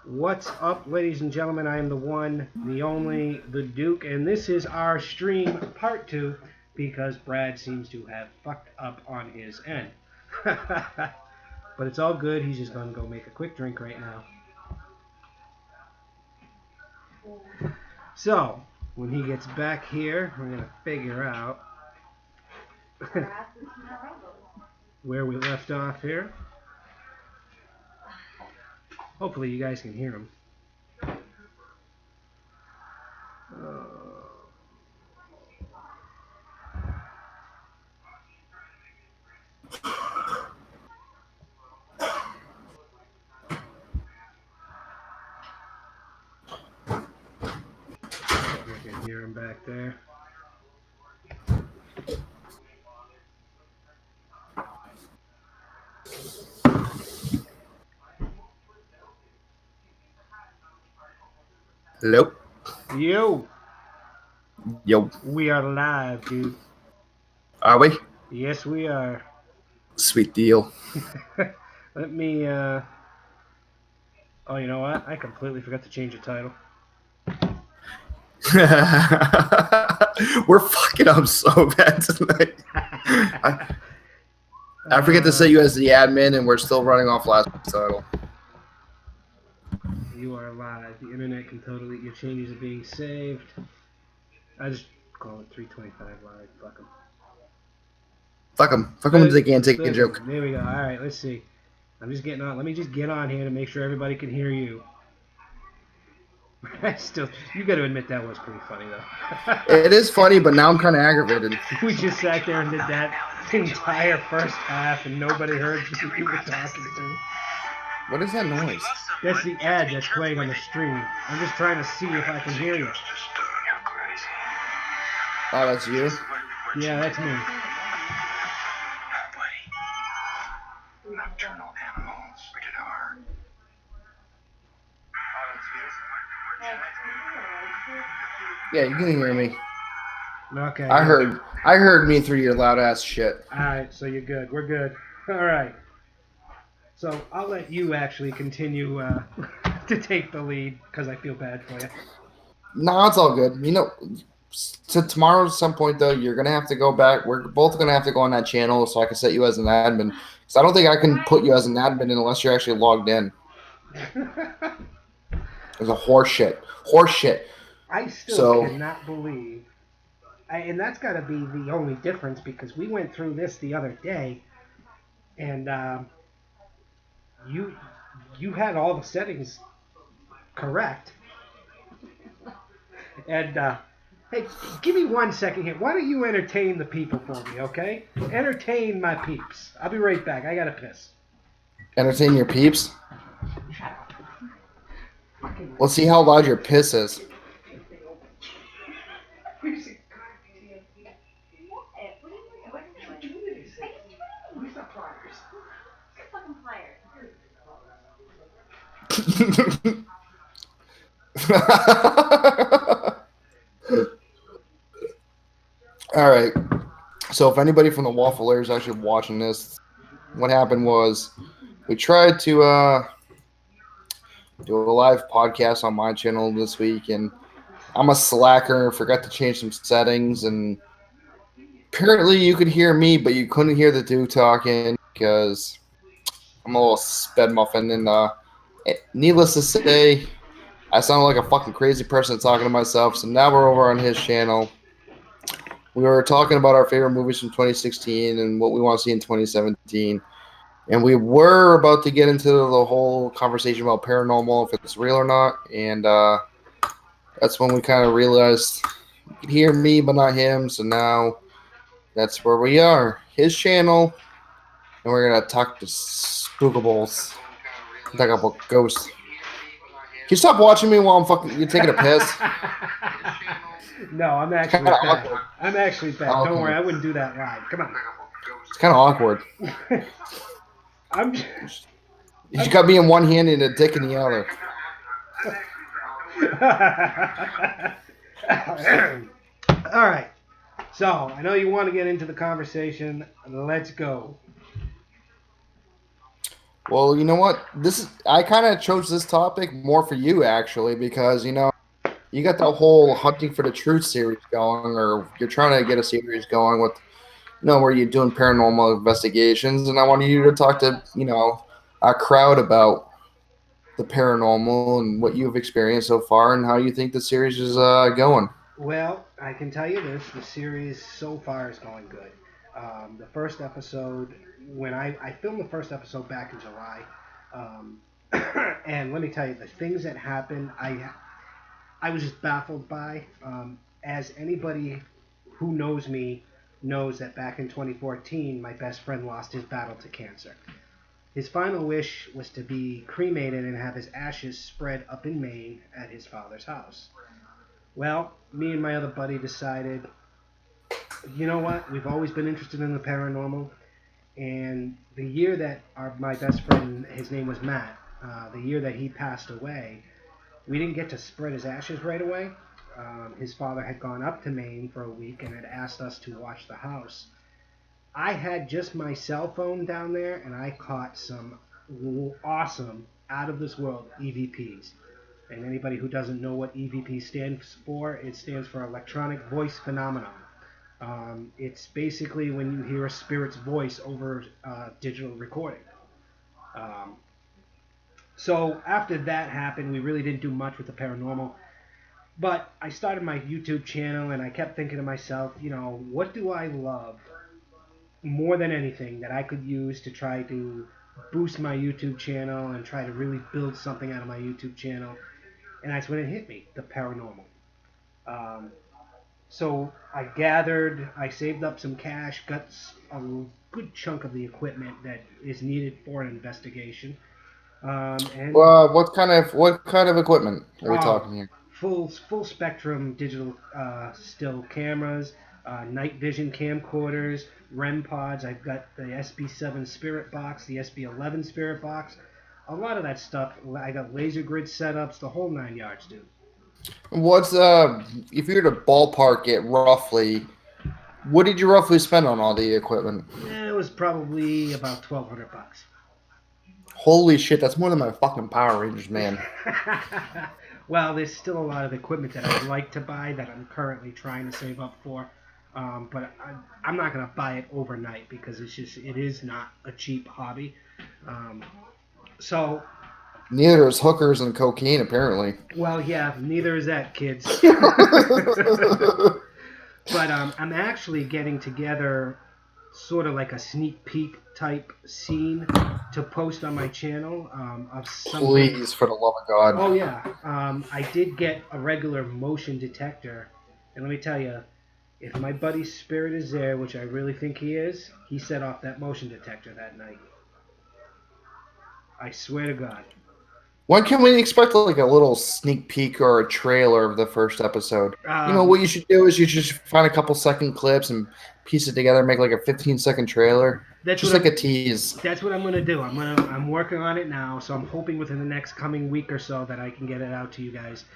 What's up, ladies and gentlemen? I am the one, the only, the Duke, and this is our stream part 2 because Brad seems to have fucked up on his end. But it's all good. He's just going to go make a quick drink right now. So, when he gets back here, we're going to figure out where we left off here. Hopefully you guys can hear him. I can hear him back there. Hello. Yo! Yo. We are live, dude. Are we? Yes, we are. Sweet deal. Let me, Oh, you know what? I completely forgot to change the title. We're fucking up so bad tonight. I forget to set you as the admin, and we're still running off last title. You are live. The internet can totally... Your changes are being saved. I just call it 325 live. Fuck them. Fuck them. Fuck them. They can't take a joke. There we go. All right, let's see. I'm just getting on. Let me just get on here to make sure everybody can hear you. Still, you got to admit that was pretty funny, though. It is funny, but now I'm kind of aggravated. We just sat there and did that entire first half, and nobody heard who you were talking to. What is that noise? That's the ad that's playing on the stream. I'm just trying to see if I can hear you. Oh, that's you? Yeah, that's me. Nocturnal animals, rated R. Yeah, you can hear me. Okay. I heard me through your loud ass shit. Alright, so you're good. We're good. Alright. So I'll let you actually continue to take the lead because I feel bad for you. No, it's all good. You know, to tomorrow at some point, though, you're going to have to go back. We're both going to have to go on that channel so I can set you as an admin. Because I don't think I can put you as an admin unless you're actually logged in. It's a horse shit. Horse shit. I still cannot believe, and that's got to be the only difference because we went through this the other day, and you had all the settings correct. And hey, give me 1 second here. Why don't you entertain the people for me, okay? Entertain my peeps. I'll be right back. I gotta piss. Entertain your peeps? Let's see how loud your piss is. All right. So if anybody from the Waffler is actually watching this, what happened was we tried to do a live podcast on my channel this week, and I'm a slacker, forgot to change some settings, and apparently you could hear me, but you couldn't hear the dude talking because I'm a little sped muffin, and needless to say, I sound like a fucking crazy person talking to myself, so now we're over on his channel. We were talking about our favorite movies from 2016 and what we want to see in 2017. And we were about to get into the whole conversation about paranormal, if it's real or not. And that's when we kind of realized you could hear me, but not him. So now that's where we are. His channel. And we're going to talk to Spookables. Talk about ghosts. Can you stop watching me while I'm fucking... You're taking a piss? No, I'm actually back. I'm actually back. Oh, don't worry, I wouldn't do that live. Come on. It's kind of awkward. You got me in one hand and a dick in the other. All right. So, I know you want to get into the conversation. Let's go. Well, you know what? I kind of chose this topic more for you actually because you got that whole hunting for the truth series going, or you're trying to get a series going with where you're doing paranormal investigations, and I wanted you to talk to a crowd about the paranormal and what you've experienced so far and how you think the series is going. Well, I can tell you this: the series so far is going good. The first episode, when I filmed the first episode back in July, um, and let me tell you, the things that happened, I was just baffled by. As anybody who knows me knows that back in 2014, my best friend lost his battle to cancer. His final wish was to be cremated and have his ashes spread up in Maine at his father's house. Well, me and my other buddy decided, you know what? We've always been interested in the paranormal, and the year that my best friend, his name was Matt, the year that he passed away, we didn't get to spread his ashes right away. His father had gone up to Maine for a week and had asked us to watch the house. I had just my cell phone down there, and I caught some awesome, out of this world EVPs. And anybody who doesn't know what EVP stands for, it stands for Electronic Voice Phenomenon. It's basically when you hear a spirit's voice over digital recording. Um, so after that happened, we really didn't do much with the paranormal. But I started my YouTube channel, and I kept thinking to myself, what do I love more than anything that I could use to try to boost my YouTube channel and try to really build something out of my YouTube channel? And that's when it hit me, the paranormal. Um, so I saved up some cash, got a good chunk of the equipment that is needed for an investigation. And What kind of equipment are we oh, talking here? full spectrum digital still cameras, night vision camcorders, REM pods. I've got the SB7 Spirit Box, the SB11 Spirit Box, a lot of that stuff. I got laser grid setups, the whole 9 yards, dude. What's if you were to ballpark it roughly, what did you roughly spend on all the equipment? It was probably about $1,200. Holy shit, that's more than my fucking Power Rangers, man. Well, there's still a lot of equipment that I'd like to buy that I'm currently trying to save up for. But I'm not going to buy it overnight because it is not a cheap hobby. Um, so, Neither is hookers and cocaine, apparently. well, yeah, neither is that, kids. But I'm actually getting together sort of like a sneak peek type scene to post on my channel of something. Please, for the love of God. Oh yeah, I did get a regular motion detector, and let me tell you, if my buddy's spirit is there, which I really think he is, he set off that motion detector that night. I swear to God. When can we expect like a little sneak peek or a trailer of the first episode? What you should do is you should find a couple second clips and piece it together, make like a 15-second trailer. Just like a tease. That's what I'm gonna do. I'm working on it now, so I'm hoping within the next coming week or so that I can get it out to you guys.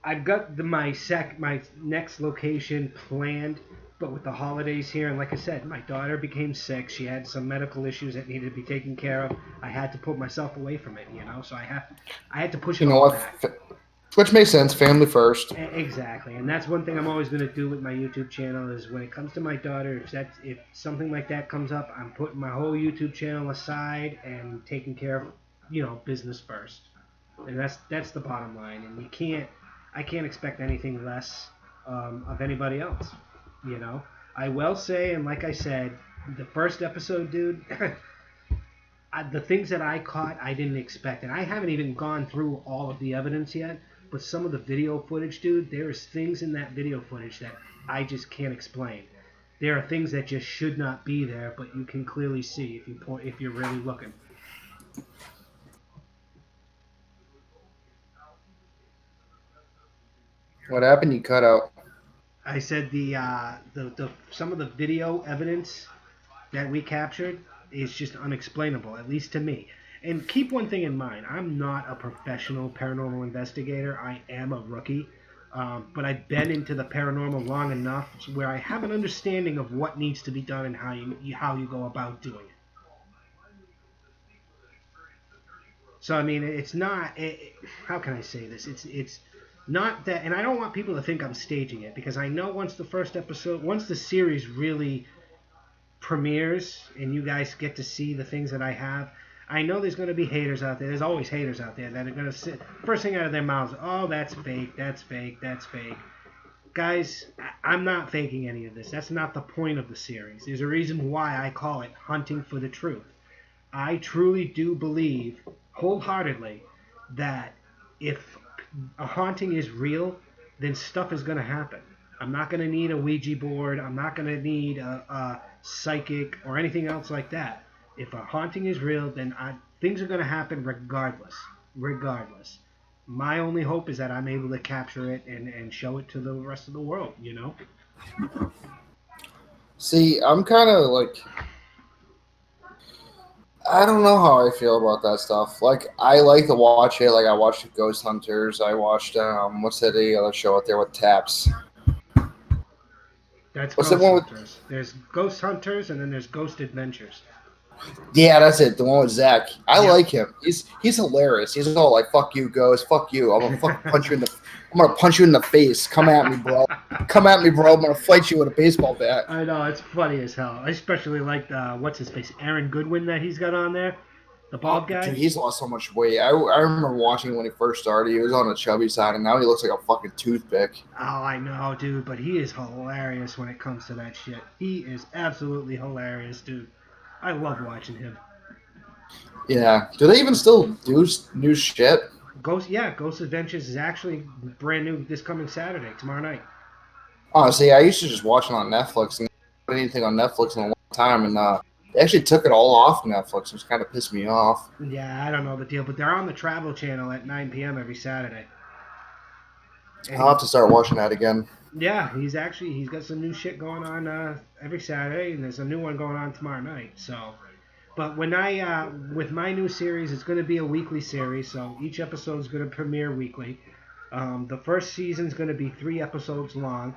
I've got my next location planned, but with the holidays here, and like I said, my daughter became sick. She had some medical issues that needed to be taken care of. I had to put myself away from it, so I had to push it all back. Which makes sense. Family first. Exactly, and that's one thing I'm always going to do with my YouTube channel is when it comes to my daughter, if something like that comes up, I'm putting my whole YouTube channel aside and taking care of, business first. And that's the bottom line. And I can't expect anything less of anybody else. I will say, and like I said, the first episode, dude. The things that I caught, I didn't expect, and I haven't even gone through all of the evidence yet. But some of the video footage, dude, there's things in that video footage that I just can't explain. There are things that just should not be there, but you can clearly see if you're really looking. What happened? You cut out. I said the some of the video evidence that we captured is just unexplainable, at least to me. And keep one thing in mind, I'm not a professional paranormal investigator. I am a rookie. But I've been into the paranormal long enough where I have an understanding of what needs to be done and how you go about doing it. So I mean, it's not. How can I say this? It's not that, and I don't want people to think I'm staging it because I know once the series really premieres and you guys get to see the things that I have, I know there's going to be haters out there. There's always haters out there that are going to sit first thing out of their mouths. Oh, that's fake. That's fake. That's fake. Guys, I'm not faking any of this. That's not the point of the series. There's a reason why I call it Hunting for the Truth. I truly do believe wholeheartedly that if a haunting is real, then stuff is going to happen. I'm not going to need a Ouija board. I'm not going to need a psychic or anything else like that. If a haunting is real, then things are going to happen regardless. Regardless. My only hope is that I'm able to capture it and show it to the rest of the world, you know? See, I'm kind of like, I don't know how I feel about that stuff. Like, I like to watch it. Like, I watched Ghost Hunters. I watched, what's that other show out there with Taps? That's What's the Ghost one with? Hunters. There's Ghost Hunters and then there's Ghost Adventures. Yeah, that's it. The one with Zach. I Yep. like him. He's hilarious. He's all like, "Fuck you, Ghost. Fuck you. I'm gonna punch you in the face. Come at me, bro. Come at me, bro. I'm gonna fight you with a baseball bat." I know, it's funny as hell. I especially like what's his face, Aaron Goodwin that he's got on there, the Oh, bald guy. dude, he's lost so much weight. I remember watching him when he first started. He was on the chubby side, and now he looks like a fucking toothpick. Oh, I know, dude, but he is hilarious when it comes to that shit. He is absolutely hilarious, dude. I love watching him. Yeah. Do they even still do new shit? Ghost Adventures is actually brand new this coming Saturday, tomorrow night. Honestly, I used to just watch it on Netflix, and I didn't anything on Netflix in a long time, and they actually took it all off Netflix, which kind of pissed me off. Yeah, I don't know the deal, but they're on the Travel Channel at 9 p.m. every Saturday. And I'll have to start watching that again. yeah, he's got some new shit going on every Saturday, and there's a new one going on tomorrow night. So, but when with my new series, it's going to be a weekly series, so each episode is going to premiere weekly. The first season is going to be 3 episodes long,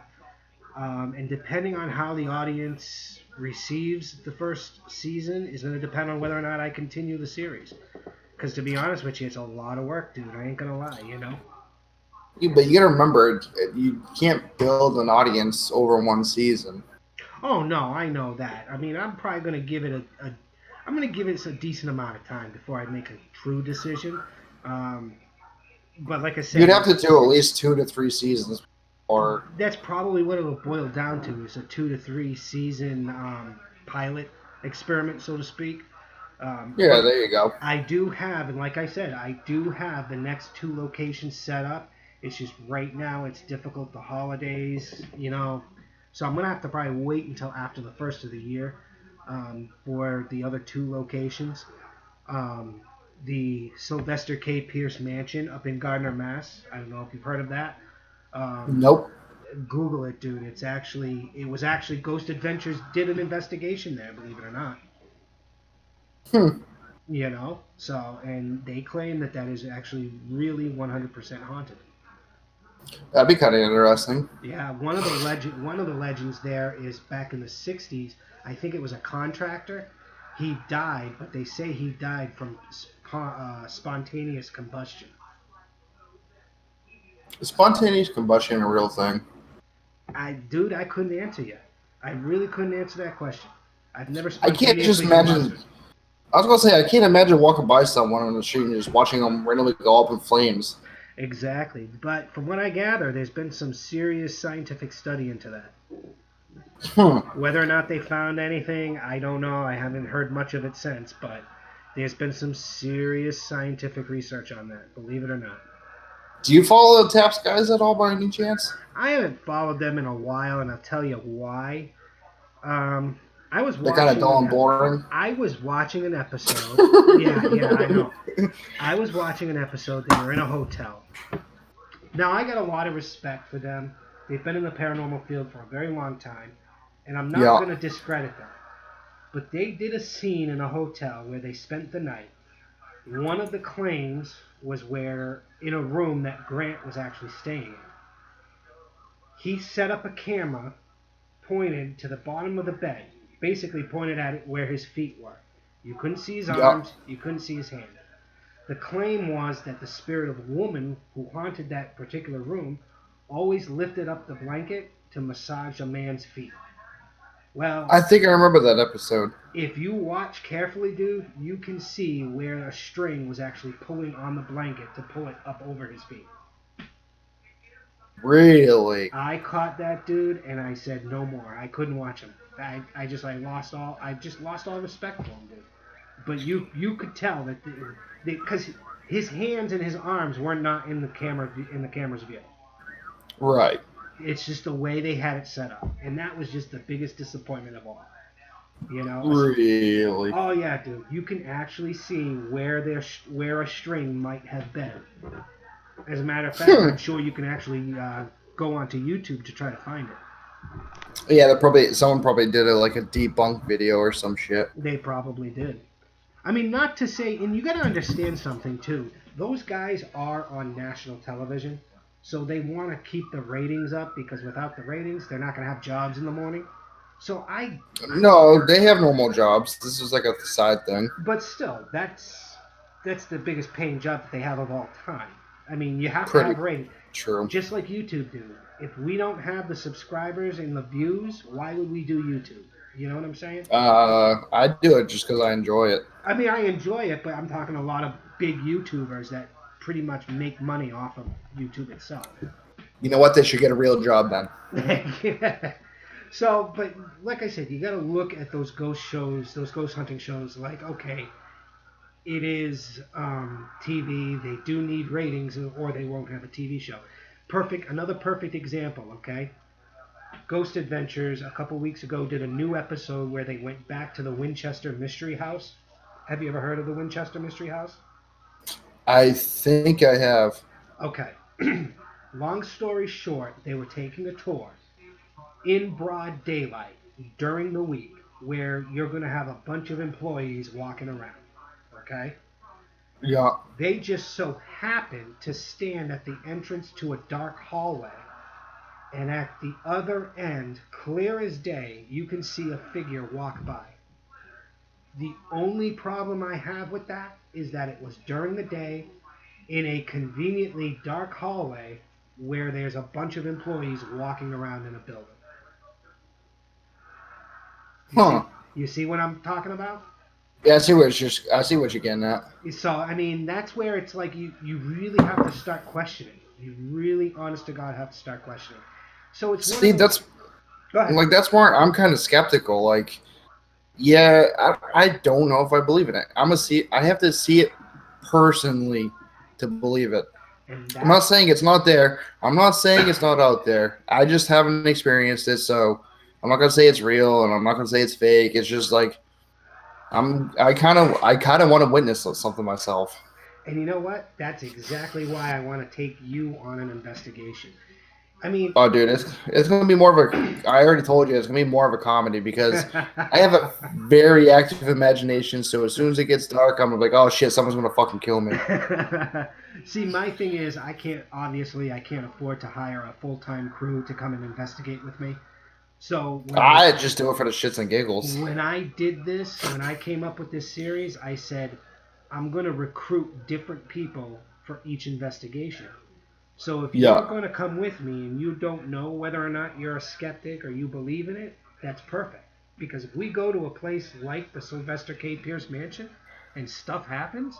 and depending on how the audience receives the first season is going to depend on whether or not I continue the series. Because to be honest with you, it's a lot of work, dude. I ain't gonna lie, you know. But you gotta remember, you can't build an audience over one season. Oh no, I know that. I mean, I'm probably gonna give it I'm gonna give it a decent amount of time before I make a true decision. But like I said, You'd have to do at least 2 to 3 seasons, or that's probably what it'll boil down to is a 2 to 3 season pilot experiment, so to speak. yeah, there you go. I do have, and like I said, I do have the next 2 locations set up. It's just right now it's difficult, the holidays, you know. So I'm going to have to probably wait until after the first of the year for the other 2 locations. The Sylvester K. Pierce Mansion up in Gardner, Mass. I don't know if you've heard of that. Nope. Google it, dude. It was actually Ghost Adventures did an investigation there, believe it or not. You know, so, and they claim that is actually really 100% haunted. That'd be kind of interesting. Yeah, one of the legends there is back in the 60s. I think it was a contractor. He died, but they say he died from spontaneous combustion. Is spontaneous combustion a real thing? I couldn't answer you. I really couldn't answer that question. I've never I can't just imagine. I was gonna say I can't imagine walking by someone on the street and just watching them randomly go up in flames. Exactly, but from what I gather, there's been some serious scientific study into that. Whether or not they found anything, I don't know. I haven't heard much of it since, but there's been some serious scientific research on that, believe it or not. Do you follow the Taps guys at all by any chance? I haven't followed them in a while, and I'll tell you why. I was They're kind of dull and boring. I was watching an episode. yeah, I know. I was watching an episode. They were in a hotel. Now, I got a lot of respect for them. They've been in the paranormal field for a very long time, and I'm not going to discredit them. But they did a scene in a hotel where they spent the night. One of the claims was where, in a room that Grant was actually staying in. He set up a camera pointed to the bottom of the bed, basically pointed at it where his feet were. You couldn't see his arms, you couldn't see his hand. The claim was that the spirit of a woman who haunted that particular room always lifted up the blanket to massage a man's feet. Well, I think I remember that episode. if you watch carefully, dude, you can see where a string was actually pulling on the blanket to pull it up over his feet. Really? I caught that dude, and I said no more. I couldn't watch him. I just lost all respect for him, dude. But you could tell that because his hands and his arms were not in the camera's view. Right. It's just the way they had it set up, and that was just the biggest disappointment of all. You know? Really? Oh yeah, dude. You can actually see where a string might have been. As a matter of fact, I'm sure you can actually go onto YouTube to try to find it. Yeah, someone probably did a debunk video or some shit. They probably did. I mean, not to say, and you got to understand something too. Those guys are on national television, so they want to keep the ratings up because without the ratings, they're not going to have jobs in the morning. So No, they have normal jobs. This is like a side thing. But still, that's the biggest paying job that they have of all time. I mean, you have to have ratings. True. Just like YouTube do. If we don't have the subscribers and the views, why would we do YouTube? You know what I'm saying? I do it just because I enjoy it. I mean, I enjoy it, but I'm talking a lot of big YouTubers that pretty much make money off of YouTube itself. You know what? They should get a real job then. Yeah. So, but like I said, you got to look at those ghost shows, those ghost hunting shows. Like, okay, it is TV. They do need ratings, or they won't have a TV show. Another perfect example. Okay, Ghost Adventures a couple weeks ago did a new episode where they went back to the Winchester Mystery House. Have you ever heard of the Winchester Mystery House? I think I have. Okay. Long story short, they were taking a tour in broad daylight during the week where you're going to have a bunch of employees walking around. Okay? Yeah. They just so happened to stand at the entrance to a dark hallway, and at the other end, clear as day, you can see a figure walk by. The only problem I have with that is that it was during the day in a conveniently dark hallway where there's a bunch of employees walking around in a building. You see what I'm talking about? Yeah, I see what you're getting at. So, I mean, that's where it's like you really have to start questioning. You really, honest to God, have to start questioning. So it's Go ahead. That's where I'm kind of skeptical. Like, yeah, I don't know if I believe in it. I have to see it personally to believe it. I'm not saying it's not there. I'm not saying it's not out there. I just haven't experienced it, so I'm not gonna say it's real, and I'm not gonna say it's fake. It's just like I kind of want to witness something myself. And you know what? That's exactly why I want to take you on an investigation. I mean, oh, dude, it's gonna be more of a. I already told you it's gonna be more of a comedy because I have a very active imagination. So as soon as it gets dark, I'm like, oh shit, someone's gonna fucking kill me. See, my thing is, I can't afford to hire a full-time crew to come and investigate with me. So I just do it for the shits and giggles. When I did this, when I came up with this series, I said I'm going to recruit different people for each investigation. So if you're going to come with me and you don't know whether or not you're a skeptic or you believe in it, that's perfect. Because if we go to a place like the Sylvester K. Pierce Mansion and stuff happens,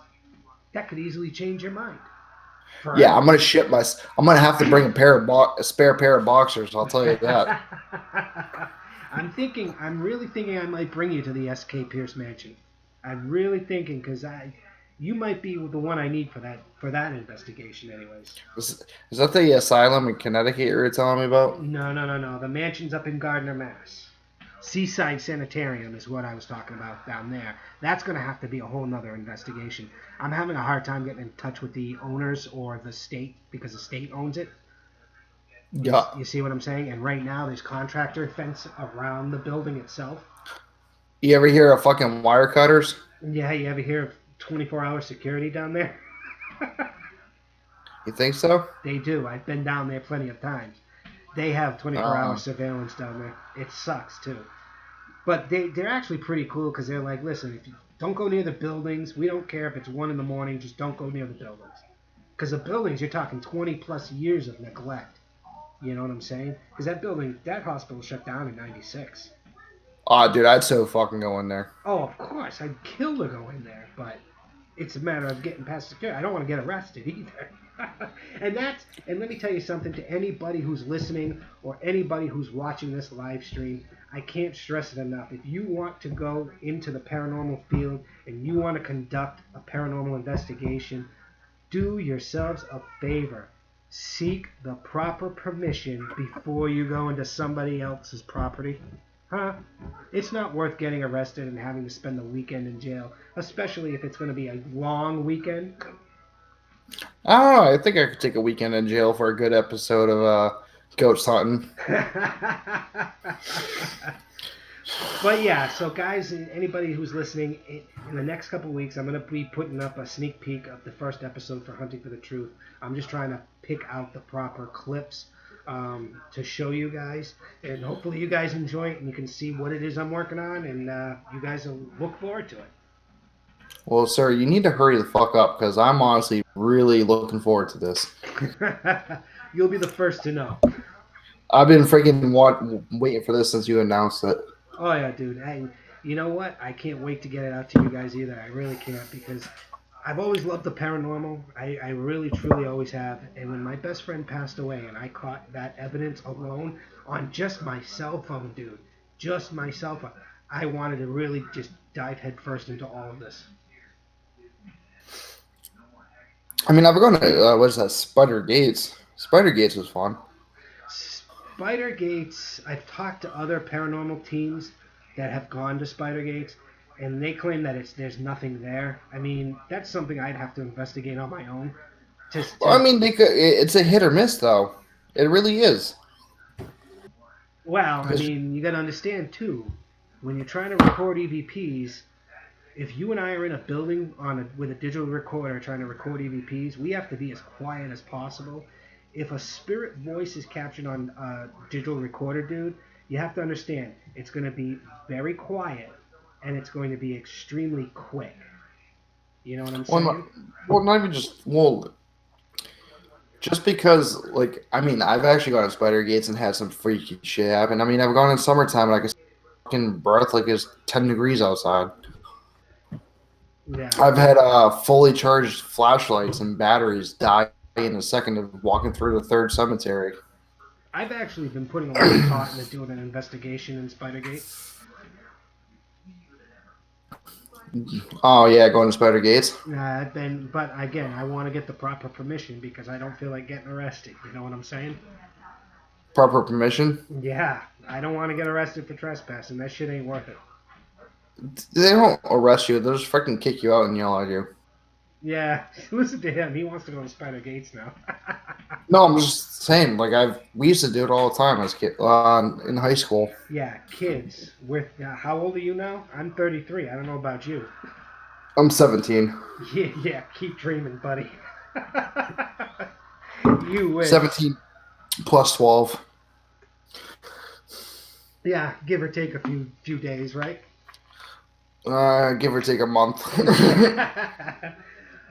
that could easily change your mind. Yeah, I'm gonna have to bring a spare pair of boxers. I'll tell you that. I'm really thinking I might bring you to the S.K. Pierce Mansion. I'm really thinking because you might be the one I need for that investigation, anyways. Is that the asylum in Connecticut you were telling me about? No. The mansion's up in Gardner, Mass. Seaside Sanitarium is what I was talking about down there. That's going to have to be a whole nother investigation. I'm having a hard time getting in touch with the owners or the state because the state owns it. Yeah. You see what I'm saying? And right now there's contractor fence around the building itself. You ever hear of fucking wire cutters? Yeah, you ever hear of 24-hour security down there? You think so? They do. I've been down there plenty of times. They have 24-hour surveillance down there. It sucks, too. But they're actually pretty cool because they're like, listen, if you Don't go near the buildings. We don't care if it's 1 in the morning. Just don't go near the buildings. Because the buildings, you're talking 20 plus years of neglect. You know what I'm saying? Because that hospital shut down in '96. Oh, dude, I'd so fucking go in there. Oh, of course, I'd kill to go in there, but it's a matter of getting past security. I don't want to get arrested either. and let me tell you something to anybody who's listening or anybody who's watching this live stream. I can't stress it enough. If you want to go into the paranormal field and you want to conduct a paranormal investigation, do yourselves a favor. Seek the proper permission before you go into somebody else's property. Huh? It's not worth getting arrested and having to spend the weekend in jail, especially if it's going to be a long weekend. I don't know. I think I could take a weekend in jail for a good episode of ghost hunting. But yeah, so guys, anybody who's listening, in the next couple of weeks, I'm going to be putting up a sneak peek of the first episode for Hunting for the Truth. I'm just trying to pick out the proper clips to show you guys, and hopefully you guys enjoy it and you can see what it is I'm working on, and you guys will look forward to it. Well, sir, you need to hurry the fuck up because I'm honestly really looking forward to this. You'll be the first to know. I've been freaking waiting for this since you announced it. Oh yeah, dude. You know what? I can't wait to get it out to you guys either. I really can't, because I've always loved the paranormal. I really, truly always have. And when my best friend passed away and I caught that evidence alone on just my cell phone, dude, just my cell phone, I wanted to really just dive headfirst into all of this. I mean, I've gone to, what is that, Spider Gates. Spider Gates was fun. Spider Gates, I've talked to other paranormal teams that have gone to Spider Gates, and they claim that there's nothing there. I mean, that's something I'd have to investigate on my own. Well, I mean, it's a hit or miss, though. It really is. Well, I mean, you got to understand, too, when you're trying to record EVPs, if you and I are in a building with a digital recorder trying to record EVPs, we have to be as quiet as possible. If a spirit voice is captured on a digital recorder, dude, you have to understand it's going to be very quiet and it's going to be extremely quick. You know what I'm saying? Not even just because, like, I mean, I've actually gone to Spider Gates and had some freaky shit happen. I mean, I've gone in summertime and I can fucking breath like it's 10 degrees outside. Yeah. I've had fully charged flashlights and batteries die in a second of walking through the third cemetery. I've actually been putting a lot of thought into doing an investigation in Spider Gates. Oh yeah, going to Spider Gates. But again, I want to get the proper permission because I don't feel like getting arrested. You know what I'm saying? Proper permission? Yeah, I don't want to get arrested for trespassing. That shit ain't worth it. They don't arrest you. They'll just freaking kick you out and yell at you. Yeah, listen to him. He wants to go to Spider Gates now. No, I'm just saying. Like we used to do it all the time as kid in high school. Yeah, kids. How old are you now? I'm 33. I don't know about you. I'm 17. Yeah. Keep dreaming, buddy. You wish. 17 plus 12. Yeah, give or take a few days, right? Give or take a month.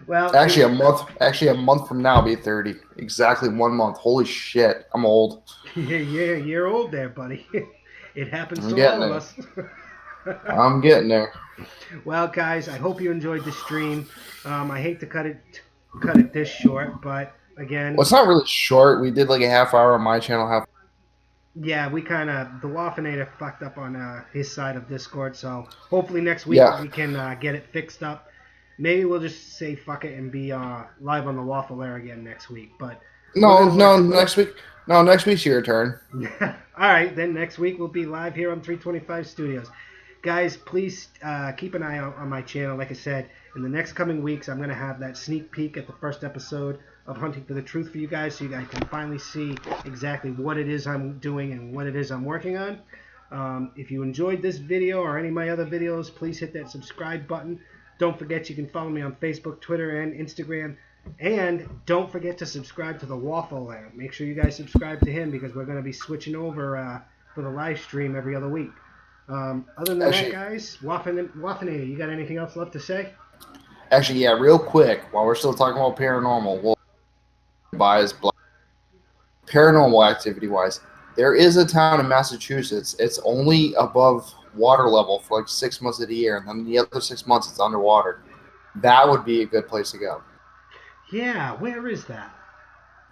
Well, actually a month from now I'll be 30. Exactly 1 month. Holy shit, I'm old. Yeah, you're old there, buddy. It happens to all of us. I'm getting there. Well, guys, I hope you enjoyed the stream. I hate to cut it this short, but again, well, it's not really short. We did like a half hour on my channel. Yeah, the Waffinator fucked up on his side of Discord, so hopefully next week we can get it fixed up. Maybe we'll just say fuck it and be live on the Waffle Air again next week. But next week. No, next week's your turn. All right, then next week we'll be live here on 325 Studios. Guys, please keep an eye out on my channel. Like I said, in the next coming weeks, I'm going to have that sneak peek at the first episode of Hunting for the Truth for you guys, so you guys can finally see exactly what it is I'm doing and what it is I'm working on. If you enjoyed this video or any of my other videos, please hit that subscribe button. Don't forget you can follow me on Facebook, Twitter, and Instagram. And don't forget to subscribe to the Waffle Land. Make sure you guys subscribe to him because we're going to be switching over for the live stream every other week. Other than Actually- that, guys, Waffinator, you got anything else left to say? Actually, yeah, real quick, while we're still talking about paranormal, we'll buys paranormal activity wise. There is a town in Massachusetts. It's only above water level for like 6 months of the year, and then the other 6 months it's underwater. That would be a good place to go. Yeah, where is that?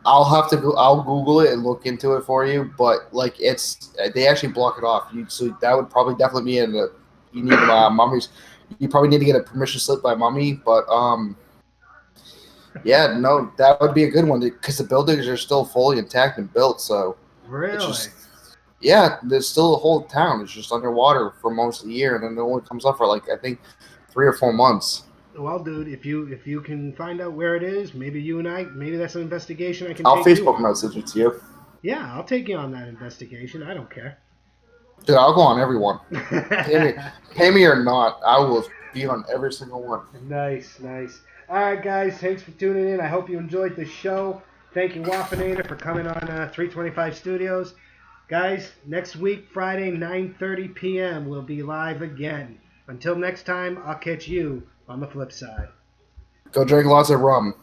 I'll Google it and look into it for you. But like they actually block it off. So that would probably definitely be in the. You need mummies. You probably need to get a permission slip by mummy. But yeah, no, that would be a good one because the buildings are still fully intact and built. So Really? it's just yeah, there's still a whole town. It's just underwater for most of the year, and then it only comes up for like I think 3 or 4 months. Well, dude, if you can find out where it is, maybe that's an investigation I can I'll take you Facebook on. message it to you. Yeah, I'll take you on that investigation. I don't care. Dude, I'll go on everyone. Pay me or not, I will be on every single one. Nice. All right, guys, thanks for tuning in. I hope you enjoyed the show. Thank you, Waffinator, for coming on 325 Studios. Guys, next week, Friday, 9:30 p.m., we'll be live again. Until next time, I'll catch you on the flip side. Go drink lots of rum.